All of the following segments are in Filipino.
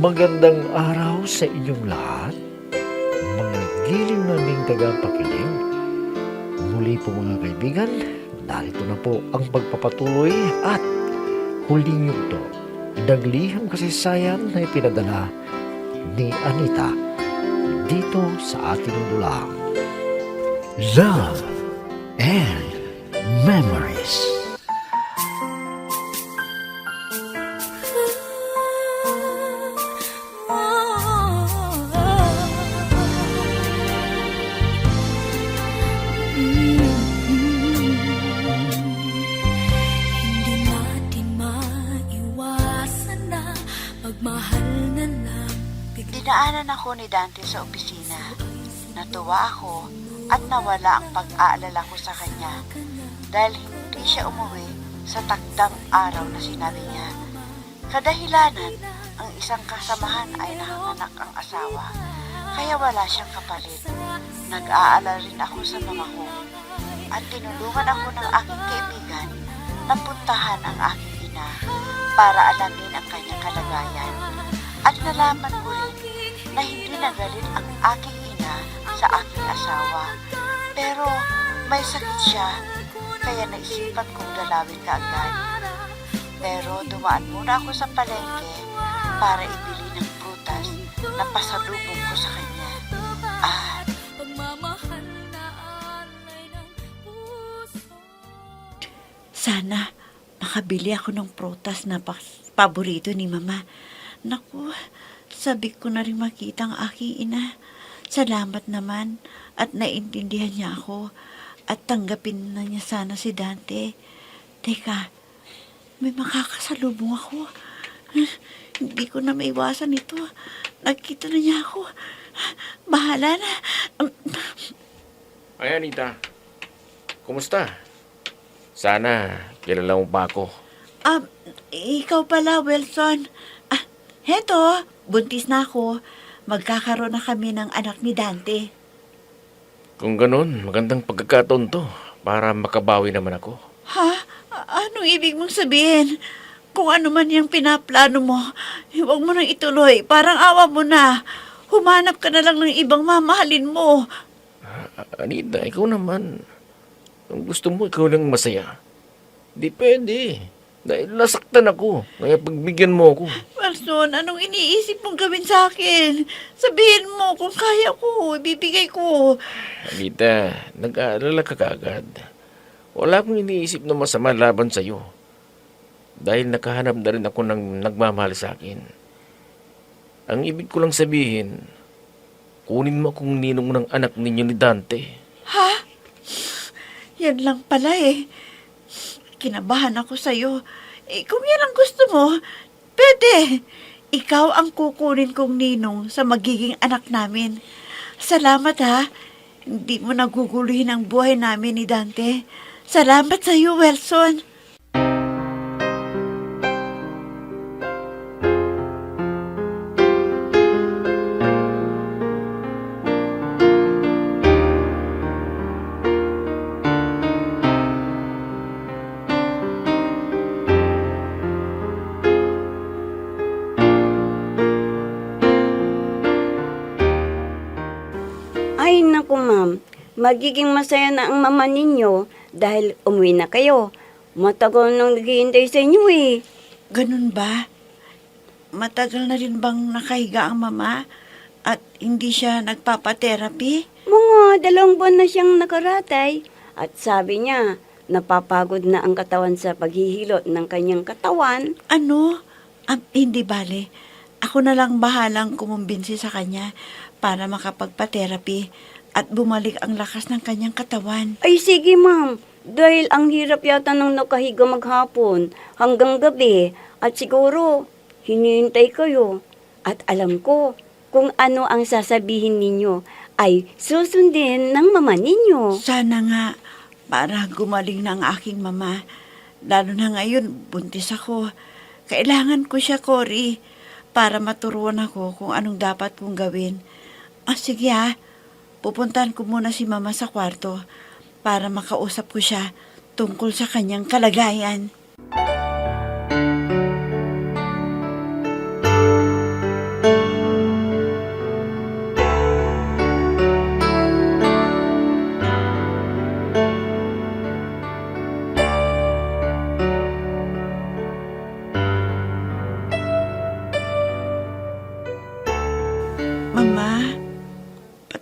Magandang araw sa inyong lahat, mga giling naming tagapakinig. Muli po mga kaibigan, narito na po ang pagpapatuloy at huling yugto. Nagliham kasaysayan na ipinadala ni Anita dito sa ating dulang. Love and Memories. Dinaanan ako ni Dante sa opisina. Natuwa ako at nawala ang pag-aalala ko sa kanya dahil hindi siya umuwi sa takdang araw na sinabi niya. Kadahilanan, ang isang kasamahan ay nakanganak ang asawa, kaya wala siyang kapalit. Nag-aalala rin ako sa mama ko at tinulungan ako ng aking kaibigan na puntahan ang aking ina para alamin ang kanyang kalagayan. At nalaman ko rin na hindi nagalit ang aking ina sa aking asawa. Pero may sakit siya, kaya naisipan kong dalawin kaagad. Pero dumaan muna ako sa palengke para ibili ng prutas na pasalubong ko sa kanya. Sana makabili ako ng prutas na paborito ni Mama. Naku, sabi ko na rin makita ang aking ina. Salamat naman at naintindihan niya ako at tanggapin na niya sana si Dante. Teka, may makakasalubong ako. Hindi ko na maiwasan ito. Nagkita na niya ako. Bahala na. Ay, Anita. Kumusta? Sana kilala mo pa ako. Ikaw pala, Wilson. Heto, buntis na ako. Magkakaroon na kami ng anak ni Dante. Kung ganun, magandang pagkakataon to para makabawi naman ako. Ha? Anong ibig mong sabihin? Kung ano man yung pinaplano mo, huwag mo nang ituloy. Parang awa mo na. Humanap ka na lang ng ibang mamahalin mo. Anita, ikaw naman. Kung gusto mo, ikaw lang masaya. Di pwede. Dahil nasaktan ako. Kaya pagbigyan mo ako. Wilson, anong iniisip mong gawin sa akin? Sabihin mo kung kaya ko, ibibigay ko. Anita, nag-aalala ka kaagad. Wala akong iniisip na masama laban sa'yo. Dahil nakahanap na rin ako ng nagmamahal sa akin. Ang ibig ko lang sabihin, kunin mo akong ninong ng anak ninyo ni Dante. Ha? Yan lang pala eh. Kinabahan ako sa'yo. Kung yan ang gusto mo, pwede. Ikaw ang kukunin kong ninong sa magiging anak namin. Salamat ha. Hindi mo naguguluhin ang buhay namin ni Dante. Salamat sa'yo, Wilson. Ay, naku ma'am, magiging masaya na ang mama ninyo dahil umuwi na kayo. Matagal nang naghihintay sa inyo eh. Ganun ba? Matagal na rin bang nakahiga ang mama at hindi siya nagpapaterapi? Mga 2 buwan na siyang nakaratay at sabi niya, napapagod na ang katawan sa paghihilot ng kanyang katawan. Ano? Hindi bale. Ako na lang bahalang kumumbinsi sa kanya para makapagpa-therapy at bumalik ang lakas ng kanyang katawan. Ay sige ma'am, dahil ang hirap yata nang nakahiga maghapon hanggang gabi at siguro hinihintay kayo. At alam ko kung ano ang sasabihin ninyo ay susundin ng mama ninyo. Sana nga para gumaling na ang aking mama. Lalo na ngayon, buntis ako. Kailangan ko siya, Cory, para maturuan ako kung anong dapat kong gawin. Sige ha, pupuntahan ko muna si mama sa kwarto para makausap ko siya tungkol sa kanyang kalagayan.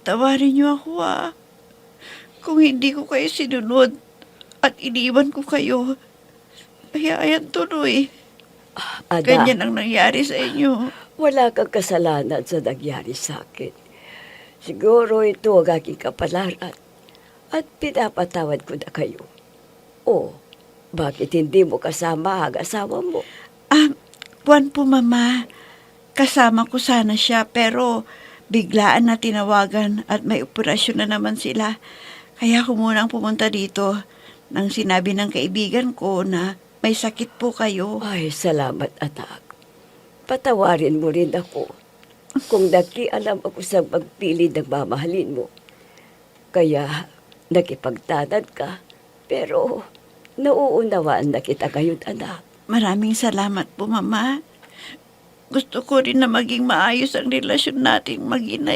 patawarin niyo ako Kung hindi ko kayo sinunod at iniwan ko kayo, ayan tuloy. Ada, Ganyan ang nangyari sa inyo. wala kang kasalanan sa nangyari sa akin. Siguro ito ang aking kapalaran at pinapatawad ko na kayo. O, bakit hindi mo kasama ang asawa mo? Buwan po, Mama. Kasama ko sana siya pero biglaan na tinawagan at may operasyon na naman sila. Kaya ako munang pumunta dito nang sinabi ng kaibigan ko na may sakit po kayo. Ay, salamat anak. Patawarin mo rin ako kung nakialam ako sa pagpili ng mamahalin mo. Kaya nakipagtanad ka, pero nauunawaan na kita ngayon, anak. Maraming salamat po, Mama. Gusto ko rin na maging maayos ang relasyon nating mag-ina.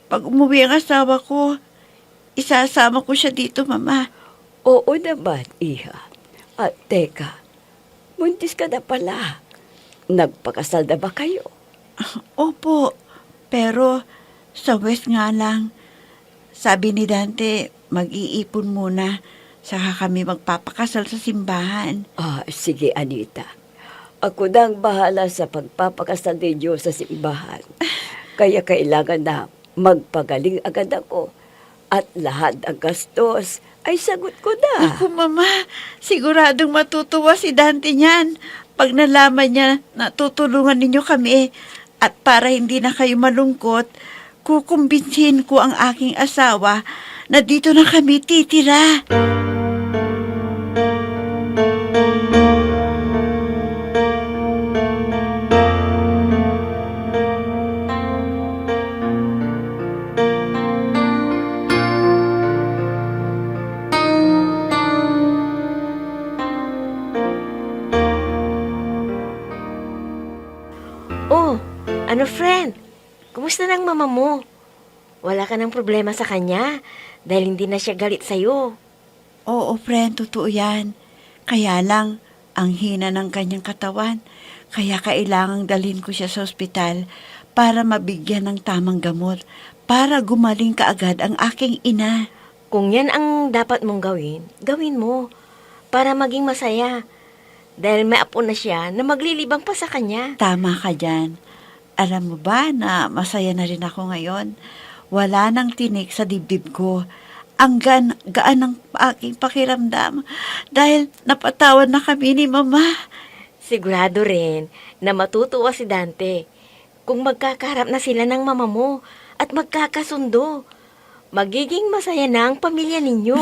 Pag umuwi ang asawa ko, isasama ko siya dito, Mama. Oo naman, iha. At teka, buntis ka na pala. Nagpakasal na ba kayo? Opo, pero sa West nga lang. Sabi ni Dante, mag-iipon muna, saka kami magpapakasal sa simbahan. Sige, Anita. Ako na ang bahala sa pagpapakasal ninyo sa simbahan. Kaya kailangan na magpagaling agad ako. At lahat ng gastos ay sagot ko na. Ako, Mama, siguradong matutuwa si Dante niyan pag nalaman niya na tutulungan ninyo kami. At para hindi na kayo malungkot, kukumbinsin ko ang aking asawa na dito na kami titira. Oh, ano friend? Kumusta ng mama mo? Wala ka ng problema sa kanya dahil hindi na siya galit sa'yo. Oo, friend, totoo yan. Kaya lang, ang hina ng kanyang katawan. Kaya kailangang dalhin ko siya sa ospital para mabigyan ng tamang gamot para gumaling kaagad ang aking ina. Kung yan ang dapat mong gawin, gawin mo para maging masaya. Dahil may apo na siya na maglilibang pa sa kanya. Tama ka dyan. Alam mo ba na masaya na rin ako ngayon? Wala nang tinik sa dibdib ko. Ang gaan ng aking pakiramdam dahil napatawad na kami ni Mama. Sigurado rin na matutuwa si Dante kung magkakaharap na sila ng mama mo at magkakasundo. Magiging masaya na ang pamilya ninyo.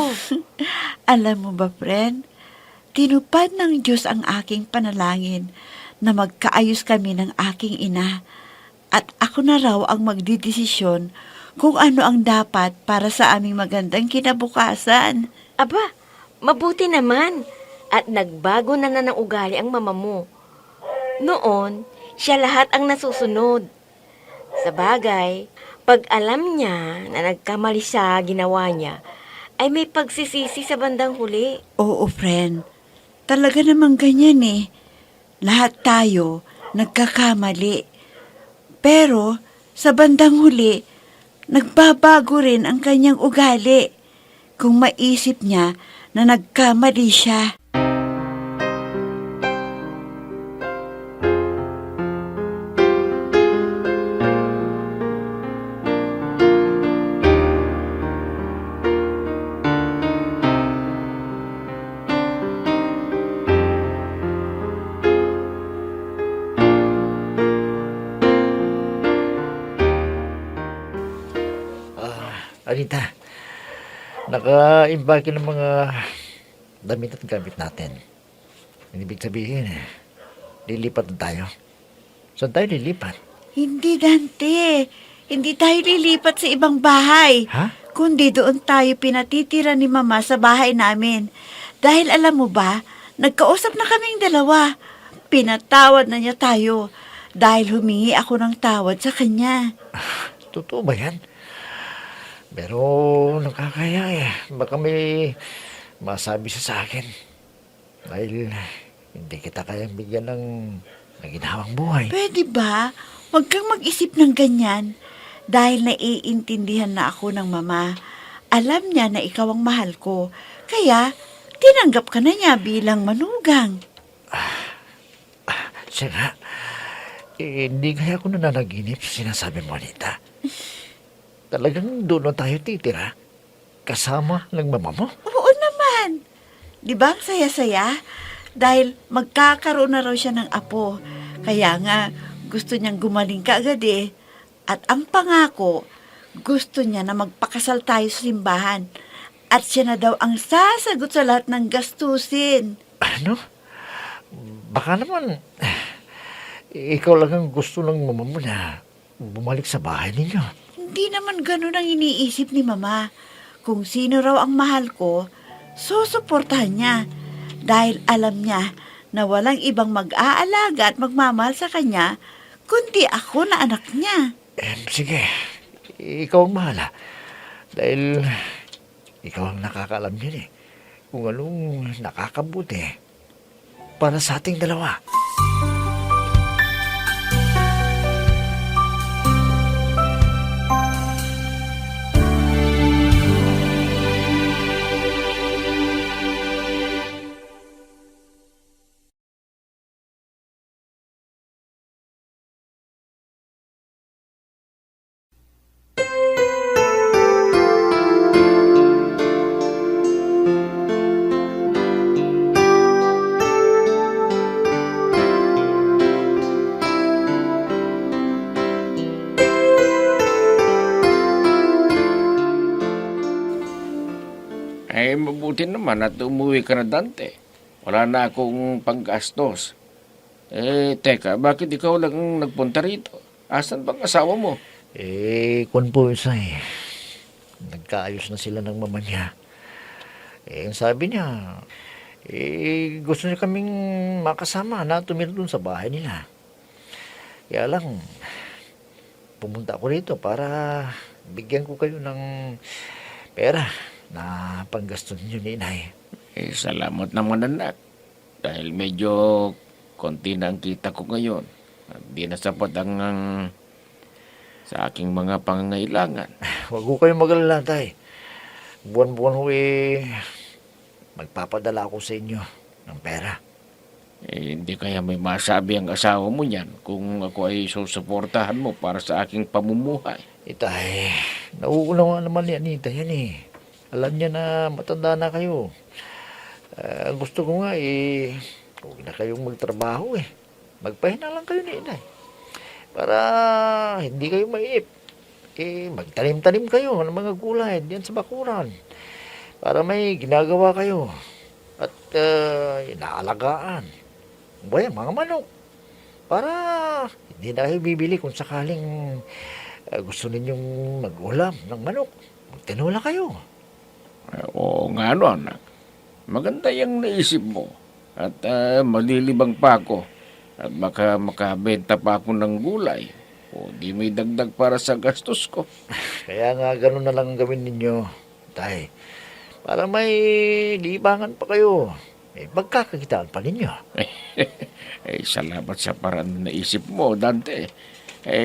Alam mo ba, friend? Tinupad ng Diyos ang aking panalangin na magkaayos kami ng aking ina at ako na raw ang magdidesisyon kung ano ang dapat para sa aming magandang kinabukasan. Aba, mabuti naman at nagbago na ng ugali ang mama mo. Noon, siya lahat ang nasusunod. Sa bagay, pag alam niya na nagkamali sa ginawa niya, ay may pagsisisi sa bandang huli. Oo, friend. Talaga namang ganyan Lahat tayo nagkakamali. Pero sa bandang huli, nagbabago rin ang kanyang ugali kung maisip niya na nagkamali siya. Anita, naka-imbake ng mga damit at gamit natin. Ang ibig sabihin, lilipat na tayo. Saan tayo lilipat? Hindi, Dante. Hindi tayo lilipat sa ibang bahay. Ha? Kundi doon tayo pinatitira ni Mama sa bahay namin. Dahil alam mo ba, nagkausap na kaming dalawa. Pinatawad na niya tayo dahil humingi ako ng tawad sa kanya. Totoo ba yan? Pero nakakaya Baka may masabi siya sa akin. Dahil hindi kita kayang bigyan ng ginhawang buhay. Pwede ba? Huwag kang mag-isip ng ganyan. Dahil naiintindihan na ako ng mama, alam niya na ikaw ang mahal ko. Kaya, tinanggap ka na niya bilang manugang. Siya nga, hindi kaya ako nananaginip sa sinasabi mo, Anita. Talagang doon na tayo titira? Kasama ng mama mo? Oo naman. Di ba ang saya-saya? Dahil magkakaroon na raw siya ng apo. Kaya nga, gusto niyang gumaling kaagad eh. At ang pangako, gusto niya na magpakasal tayo sa simbahan. At siya na daw ang sasagot sa lahat ng gastusin. Ano? Baka naman, ikaw lang ang gusto ng mama mo na bumalik sa bahay ninyo. Hindi naman ganun ang iniisip ni mama. Kung sino raw ang mahal ko, susuportahan niya. Dahil alam niya na walang ibang mag-aalaga at magmamahal sa kanya, kundi ako na anak niya. Sige, ikaw ang mahala. Dahil ikaw ang nakakaalam yun eh. Kung anong nakakabuti para sa ating dalawa. Ay, mabuti naman at umuwi ka na, Dante. Wala na akong panggastos. Teka, bakit ikaw lang ang nagpunta rito? Asan bang asawa mo? Kung po isa nagkaayos na sila ng mama niya. Ang sabi niya, gusto niya kaming makasama na tumira dun sa bahay nila. Kaya lang, pumunta ako rito para bigyan ko kayo ng pera na panggasto ninyo ni inay. Salamat naman, anak. Dahil medyo konti na ang kita ko ngayon. Hindi na sapat ang sa aking mga pangangailangan. Huwag ko kayong mag-alala, tay. Buwan-buwan ho magpapadala ako sa inyo ng pera. Hindi kaya may masabi ang asawa mo niyan kung ako ay susuportahan mo para sa aking pamumuhay. Itay, nauunawa naman ni Anita yan eh. Alam niya na matanda na kayo. Gusto ko nga huwag na kayong magtrabaho eh. Magpahinga lang kayo ni inay. Para hindi kayo maiip. Magtanim-tanim kayo ng mga gulay diyan sa bakuran. Para may ginagawa kayo. At inaalagaan. Mga manok. Para hindi na kayo bibili kung sakaling gusto ninyong mag-ulam ng manok. Magtinula kayo. Oo nga, no, anak. Maganda yung naisip mo. At malilibang pa ako. At baka makabenta pa ako ng gulay. O di may dagdag para sa gastos ko. Kaya nga ganun na lang ang gawin ninyo, tay. Para may libangan pa kayo. Magkakakitaan pa ninyo. Salamat sa paraan na naisip mo, Dante.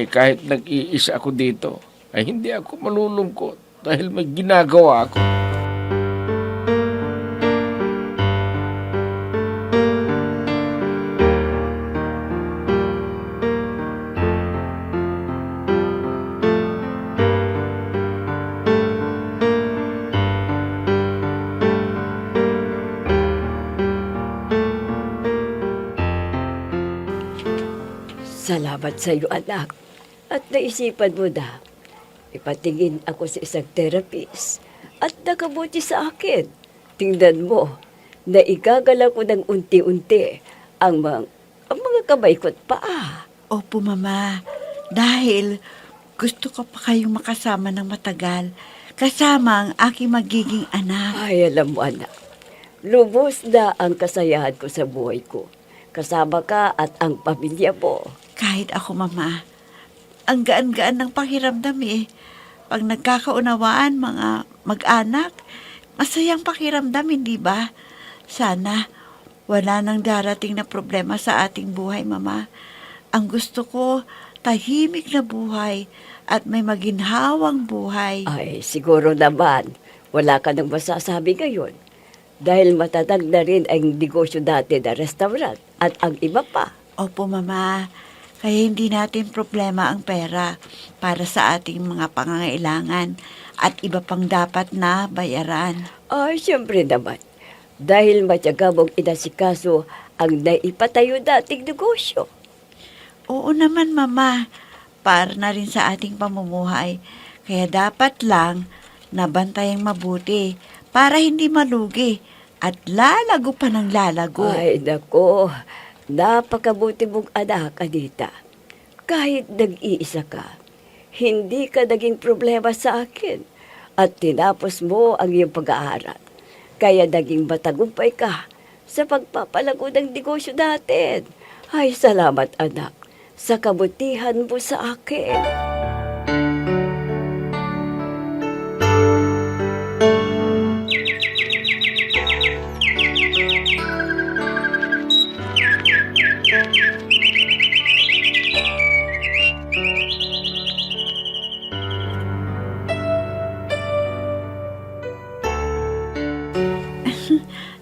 Kahit nag-iisa ako dito, ay hindi ako malulungkot dahil may ginagawa ako. Salamat sa iyo, anak. At naisipan mo na, ipatingin ako sa isang therapist at nakabuti sa akin. Tingnan mo, na igagala ko ng unti-unti ang mga kamay ko't paa. Opo, mama. Dahil gusto ko pa kayong makasama ng matagal. Kasama ang aking magiging anak. Ay, alam mo, anak, lubos na ang kasayahan ko sa buhay ko. Kasama ka at ang pamilya mo. Kahit ako, mama. Ang gaan-gaan ng pakiramdam eh. Pag nagkakaunawaan mga mag-anak, masayang pakiramdam, hindi ba? Sana wala nang darating na problema sa ating buhay, mama. Ang gusto ko, tahimik na buhay at may maginhawang buhay. Ay, siguro naman, wala ka nang masasabi ngayon. Dahil matatag na rin ang negosyo dati na restaurant at ang iba pa. Opo, Mama. Kaya hindi natin problema ang pera para sa ating mga pangangailangan at iba pang dapat na bayaran. Ay, siyempre naman. Dahil matyaga mong inasikaso ang naipatayo dating negosyo. Oo naman, Mama. Para na rin sa ating pamumuhay. Kaya dapat lang nabantayang mabuti para hindi malugi at lalago pa ng lalago. Ay, nako. Napakabuti mong anak, Anita. Kahit nag-iisa ka, hindi ka naging problema sa akin. At tinapos mo ang iyong pag-aaral. Kaya naging matagumpay ka sa pagpapalago ng negosyo natin. Ay, salamat, anak, sa kabutihan mo sa akin.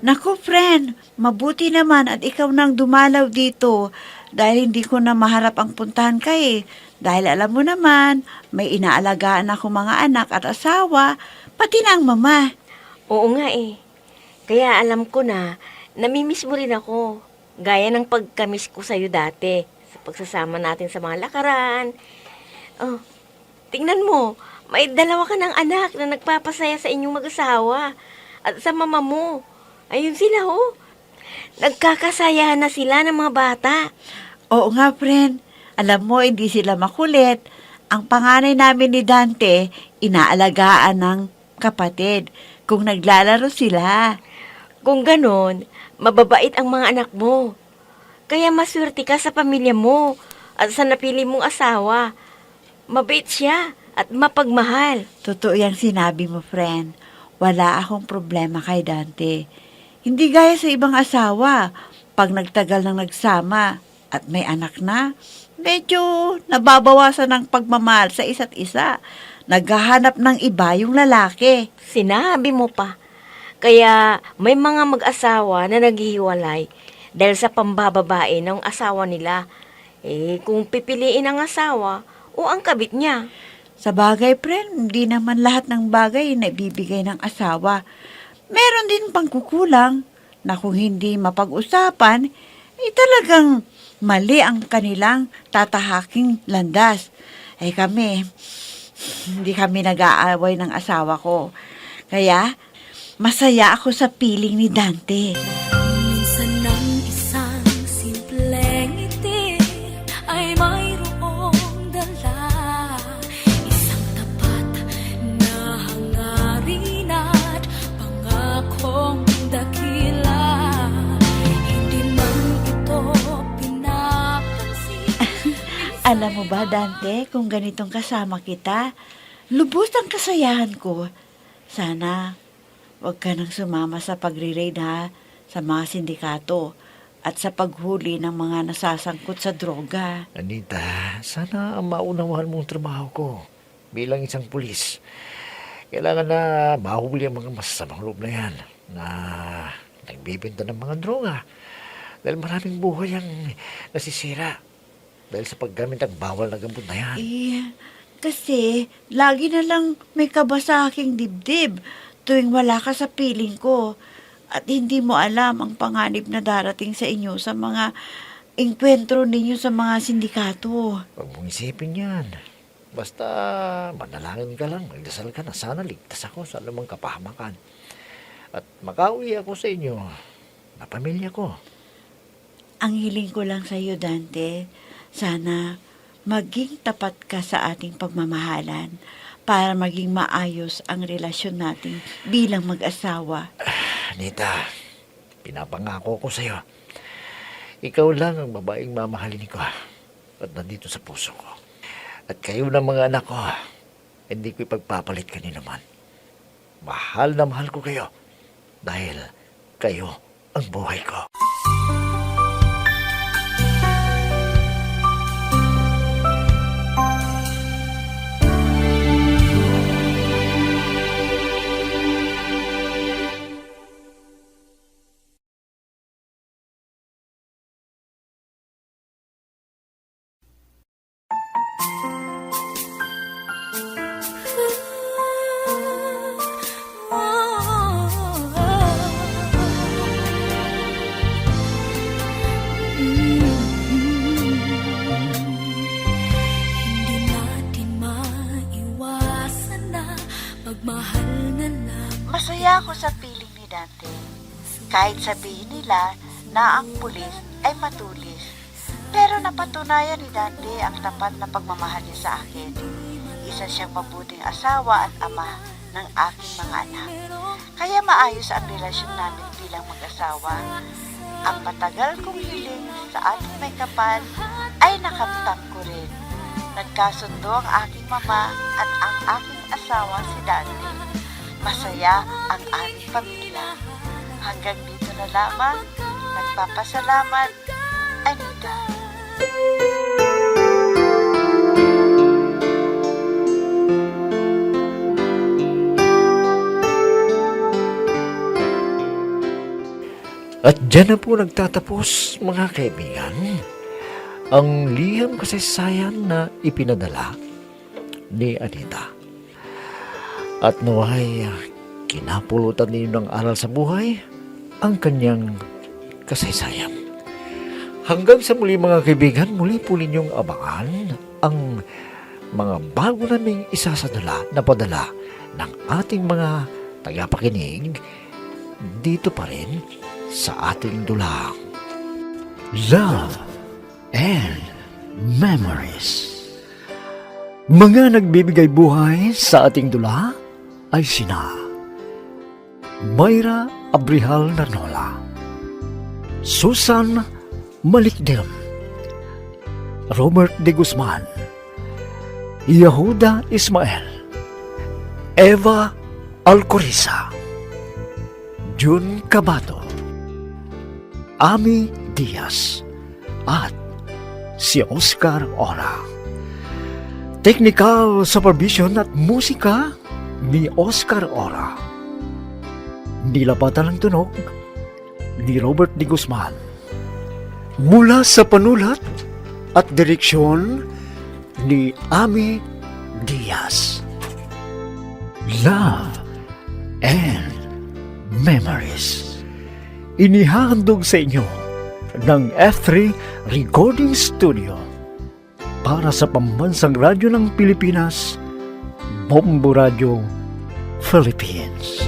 Naku, friend, mabuti naman at ikaw nang dumalaw dito dahil hindi ko na maharap ang puntahan ka eh. Dahil alam mo naman, may inaalagaan ako mga anak at asawa, pati na ang mama. Oo nga eh. Kaya alam ko na, namimiss mo rin ako. Gaya ng pagkamiss ko sa'yo dati. Sa pagsasama natin sa mga lakaran. Oh, tingnan mo, may dalawa ka ng anak na nagpapasaya sa inyong mag-asawa. At sa mama mo. Ayun sila oh. Nagkakasayahan na sila ng mga bata. Oo nga, friend. Alam mo, hindi sila makulit. Ang panganay namin ni Dante, inaalagaan ng kapatid kung naglalaro sila. Kung ganon, mababait ang mga anak mo. Kaya maswerte ka sa pamilya mo at sa napili mong asawa. Mabait siya at mapagmahal. Totoo yung sinabi mo, friend. Wala akong problema kay Dante. Hindi gaya sa ibang asawa. Pag nagtagal nang nagsama at may anak na, medyo nababawasan ng pagmamahal sa isa't isa. Naghahanap ng iba yung lalaki. Sinabi mo pa. Kaya may mga mag-asawa na naghihiwalay dahil sa pambababae ng asawa nila. Eh, kung pipiliin ang asawa o ang kabit niya. Sa bagay, friend, hindi naman lahat ng bagay na ibibigay ng asawa. Meron din pangkukulang na kung hindi mapag-usapan, talagang mali ang kanilang tatahaking landas. Eh kami, hindi kami nag-aaway ng asawa ko. Kaya, masaya ako sa piling ni Dante. Minsan ng isang simpleng ngiti ay mayroong dala, isang tapat na hangarin at pangakong dakila. Hindi man ito pinapansin. Alam mo ba, Dante, kung ganitong kasama kita, lubos ang kasayahan ko. Sana, huwag ka nang sumama sa pagre-raid ha, sa mga sindikato at sa paghuli ng mga nasasangkot sa droga. Anita, sana ang maunawahan mong trabaho ko bilang isang pulis. Kailangan na mahuli ang mga masasamang loob na yan na nagbibenta ng mga droga. Dahil maraming buhay ang nasisira dahil sa paggamit ng bawal na gamot na yan. Kasi lagi na lang may kaba sa aking dibdib tuwing wala ka sa piling ko at hindi mo alam ang panganib na darating sa inyo sa mga engkwentro ninyo sa mga sindikato. Huwag mong isipin yan. Basta manalangin ka lang, magdasal ka na. Sana ligtas ako sa anumang kapahamakan. At makauwi ako sa inyo na pamilya ko. Ang hiling ko lang sa iyo, Dante, sana maging tapat ka sa ating pagmamahalan para maging maayos ang relasyon natin bilang mag-asawa. Anita, pinapangako ko sa iyo. Ikaw lang ang babaeng mamahalin ko at nandito sa puso ko. At kayo ng mga anak ko, hindi ko ipagpapalit kanino man. Mahal na mahal ko kayo dahil kayo ang buhay ko. na lang. Masaya ako sa piling ni Dante. Kahit sabihin nila na ang pulis ay matulis. Pero napatunayan ni Dante ang tapat na pagmamahal niya sa akin. Isa siyang mabuting asawa at ama ng aking mga anak. Kaya maayos ang relasyon namin bilang mag-asawa. Ang matagal kong hiling sa ating may kapal ay nakamtan ko rin. Nagkasundo ang aking mama at ang aking asawa si Dante. Masaya ang aming pamilya. Hanggang dito na lamang. Nagpapasalamat, Anita. At dyan na po nagtatapos, mga kaibigan, ang liham kasaysayan na ipinadala ni Anita. At naway kinapulutan ninyo ng aral sa buhay ang kanyang kasaysayan. Hanggang sa muli, mga kaibigan, muli po ninyong abangan ang mga bago naming isasadala na padala ng ating mga tagapakinig dito pa rin sa ating dulang Love and Memories. Mga nagbibigay buhay sa ating dula ay sina Mayra Abrihal Narnola, Susan Malikdem, Robert de Guzman, Yehuda Ismael, Eva Alcoriza, Jun Cabato, Ami Diaz, at si Oscar Ora. Technical supervision at musika ni Oscar Ora. Nilapatan ng tunog ni Robert de Guzman. Mula sa panulat at direksyon ni Ami Diaz. Love and Memories. Inihahandog sa inyo ng F3 Recording Studio para sa Pambansang Radyo ng Pilipinas, Bombo Radio, Philippines.